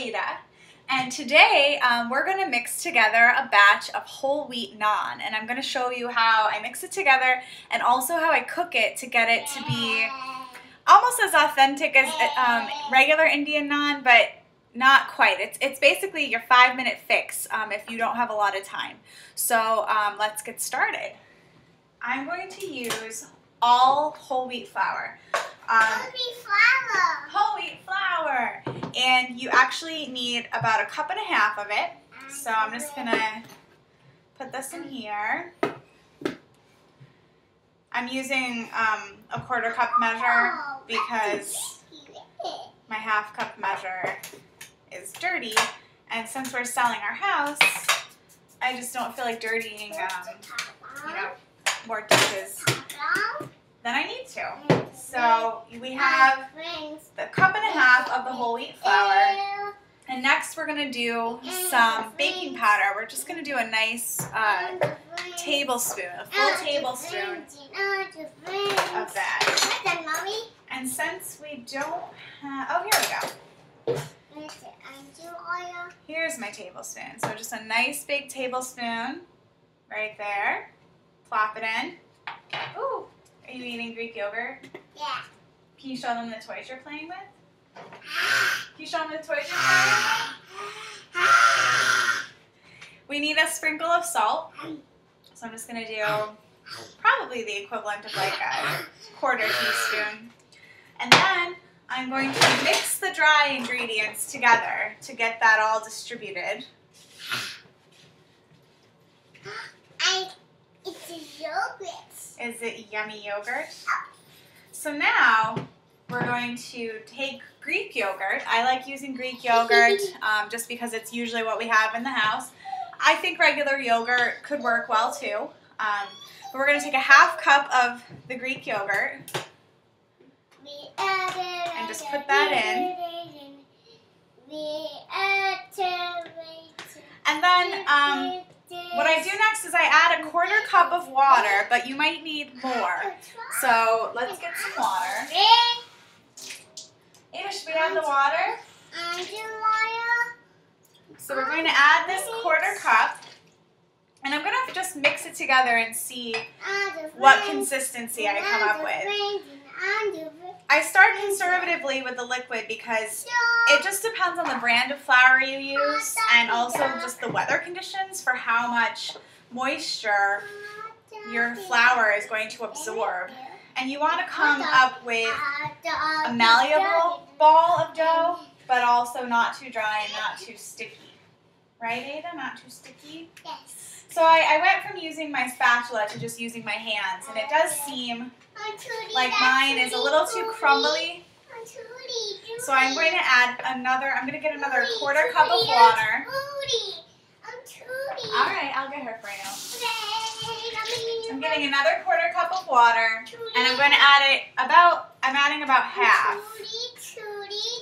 Ada, and today we're going to mix together a batch of whole wheat naan, and I'm going to show you how I mix it together and also how I cook it to get it to be almost as authentic as regular Indian naan, but not quite. It's basically your 5-minute fix if you don't have a lot of time. So let's get started. I'm going to use all whole wheat flour. Whole wheat flour. And you actually need about 1.5 cups of it. So I'm just going to put this in here. I'm using a 1/4 cup measure because my 1/2 cup measure is dirty. And since we're selling our house, I just don't feel like dirtying, more dishes than I need to. So we have the 1.5 cups of the whole wheat flour. And next we're going to do some baking powder. We're just going to do a nice tablespoon, a full tablespoon of that. And since we don't have, oh, here we go. Here's my tablespoon. So just a nice big tablespoon right there. Plop it in. Ooh, are you eating Greek yogurt? Yeah. Can you show them the toys you're playing with? Can you show them the toys you're playing with? We need a sprinkle of salt. So I'm just going to do probably the equivalent of like a 1/4 teaspoon. And then I'm going to mix the dry ingredients together to get that all distributed. It's a yogurt. Is it yummy yogurt? So now we're going to take Greek yogurt. I like using Greek yogurt just because it's usually what we have in the house. I think regular yogurt could work well too. But we're going to take a 1/2 cup of the Greek yogurt and just put that in. And then what I do next is I add a 1/4 cup of water, but you might need more. So let's get some water. Ada, should we add the water? So we're going to add this 1/4 cup, and I'm going to just mix it together and see what consistency I come up with. I start conservatively with the liquid because it just depends on the brand of flour you use and also just the weather conditions for how much moisture your flour is going to absorb. And you want to come up with a malleable ball of dough, but also not too dry and not too sticky. Right, Ada? Not too sticky? Yes. So I went from using my spatula to just using my hands, and it does seem like mine is a little too crumbly. So I'm going to add another, I'm going to get another 1/4 cup of water. Alright, I'll get her for you. I'm getting another 1/4 cup of water, and I'm going to add it about, I'm adding about half.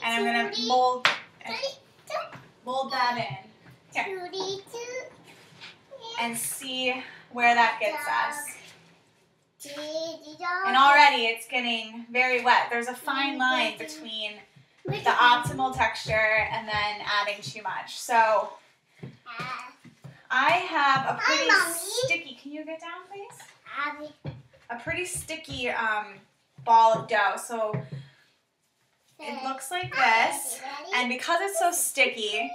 And I'm going to mold that in. Here. And see where that gets us. And already it's getting very wet. There's a fine line between the optimal texture and then adding too much. So I have a pretty sticky, can you get down please? A pretty sticky ball of dough. So it looks like this. And because it's so sticky,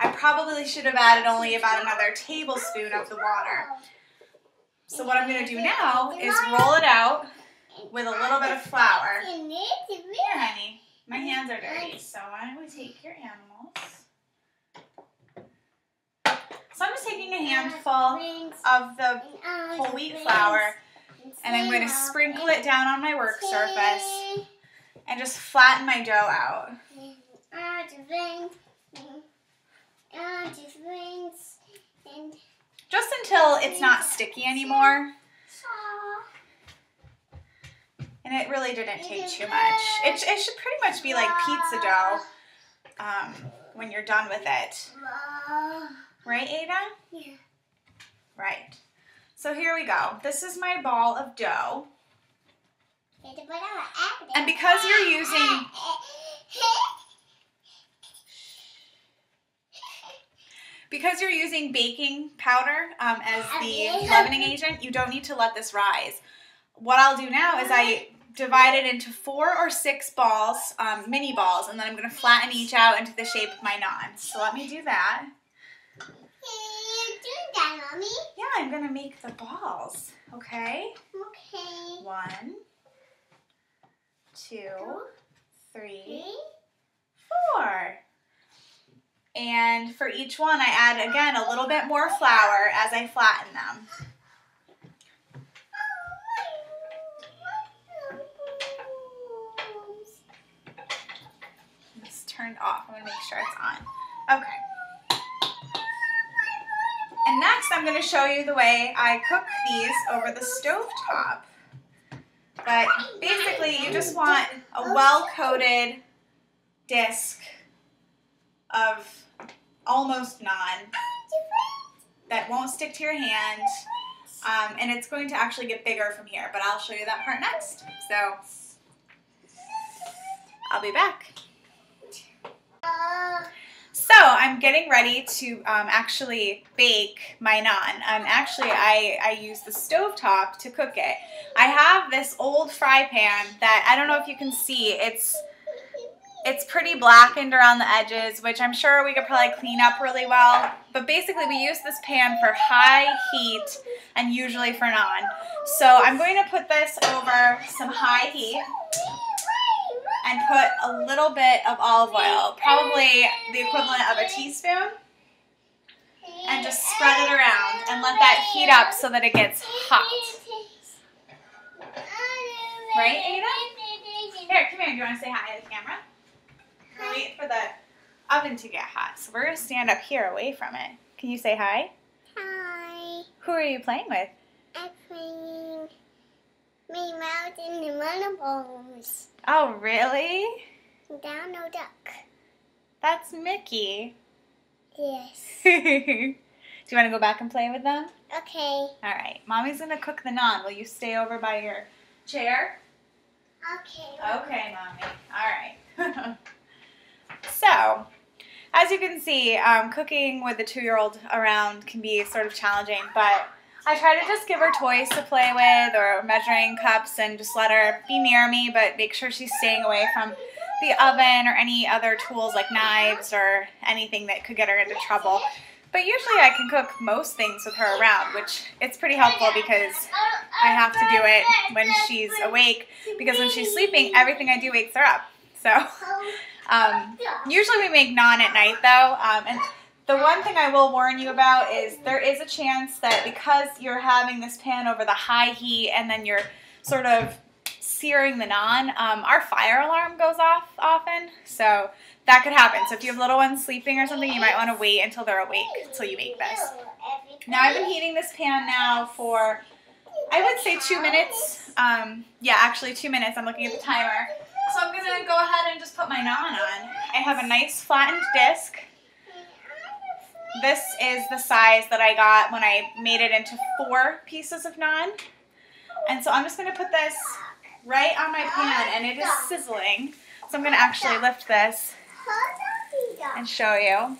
I probably should have added only about another tablespoon of the water. So what I'm going to do now is roll it out with a little bit of flour. Here, honey. My hands are dirty, so why don't we take your animals? So I'm just taking a handful of the whole wheat flour, and I'm going to sprinkle it down on my work surface and just flatten my dough out. Just until it's not sticky anymore. And it really didn't take too much. It should pretty much be like pizza dough when you're done with it. Right, Ada? Yeah. Right. So here we go. This is my ball of dough. And because you're using Because you're using baking powder as the leavening agent, you don't need to let this rise. What I'll do now is I divide it into 4 or 6 balls, mini balls, and then I'm going to flatten each out into the shape of my naan. So let me do that. You're doing that, Mommy? Yeah, I'm going to make the balls. Okay? Okay. 1, 2, 3, 4. And for each one, I add, again, a little bit more flour as I flatten them. It's turned off. I'm going to make sure it's on. Okay. And next, I'm going to show you the way I cook these over the stovetop. But basically, you just want a well-coated disc of almost naan that won't stick to your hand, and it's going to actually get bigger from here, but I'll show you that part next. So I'll be back. So I'm getting ready to actually bake my naan. Actually, I use the stovetop to cook it. I have this old fry pan that I don't know if you can see. It's pretty blackened around the edges, which I'm sure we could probably clean up really well. But basically, we use this pan for high heat and usually for naan. So I'm going to put this over some high heat and put a little bit of olive oil, probably the equivalent of a teaspoon, and just spread it around and let that heat up so that it gets hot. Right, Ada? Here, come here. Do you want to say hi to the camera? We're waiting for the oven to get hot, so we're going to stand up here away from it. Can you say hi? Hi. Who are you playing with? I'm playing Minnie Mouse and the Monobones. Oh, really? Donald Duck. That's Mickey. Yes. Do you want to go back and play with them? Okay. All right. Mommy's going to cook the naan. Will you stay over by your chair? Okay. Okay, Mommy. All right. So, as you can see, cooking with a 2-year-old around can be sort of challenging, but I try to just give her toys to play with or measuring cups and just let her be near me, but make sure she's staying away from the oven or any other tools like knives or anything that could get her into trouble. But usually I can cook most things with her around, which it's pretty helpful because I have to do it when she's awake, because when she's sleeping, everything I do wakes her up. So usually we make naan at night though, and the one thing I will warn you about is there is a chance that because you're having this pan over the high heat and then you're sort of searing the naan, our fire alarm goes off often, so that could happen. So if you have little ones sleeping or something, you might want to wait until they're awake until you make this. Now I've been heating this pan now for, I would say 2 minutes. Yeah, actually 2 minutes. I'm looking at the timer. So I'm going to go ahead and just put my naan on. I have a nice flattened disc. This is the size that I got when I made it into 4 pieces of naan. And so I'm just going to put this right on my pan, and it is sizzling. So I'm going to actually lift this and show you.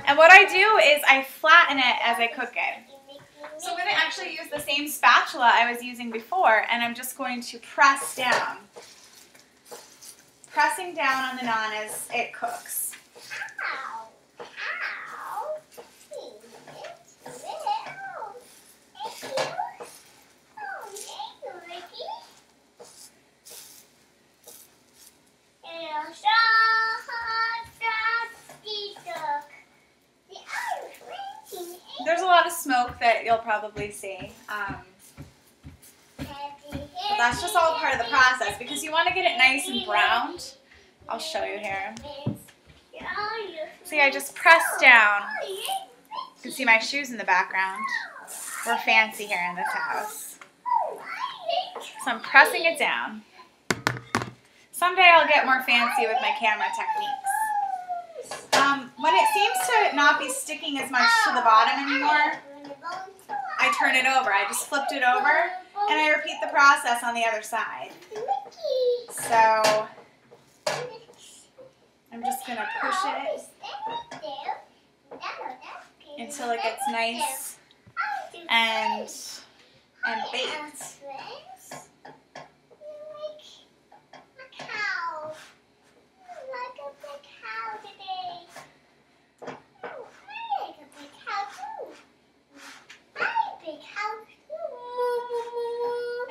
And what I do is I flatten it as I cook it. So I'm going to actually use the same spatula I was using before, and I'm just going to press down. Pressing down on the naan as it cooks. There's a lot of smoke that you'll probably see. But that's just all part of the process because you want to get it nice and browned. I'll show you here. See, I just press down. You can see my shoes in the background. We're fancy here in this house. So I'm pressing it down. Someday I'll get more fancy with my camera techniques. When it seems to not be sticking as much to the bottom anymore, I turn it over. I just flipped it over, and I repeat the process on the other side. So I'm just going to push it until it gets nice and baked.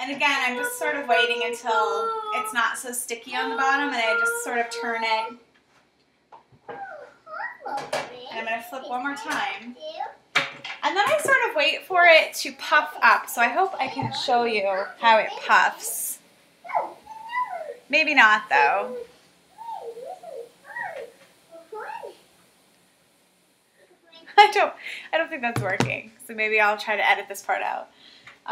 And again, I'm just sort of waiting until it's not so sticky on the bottom, and I just sort of turn it. And I'm going to flip one more time. And then I sort of wait for it to puff up. So I hope I can show you how it puffs. Maybe not, though. I don't think that's working. So maybe I'll try to edit this part out.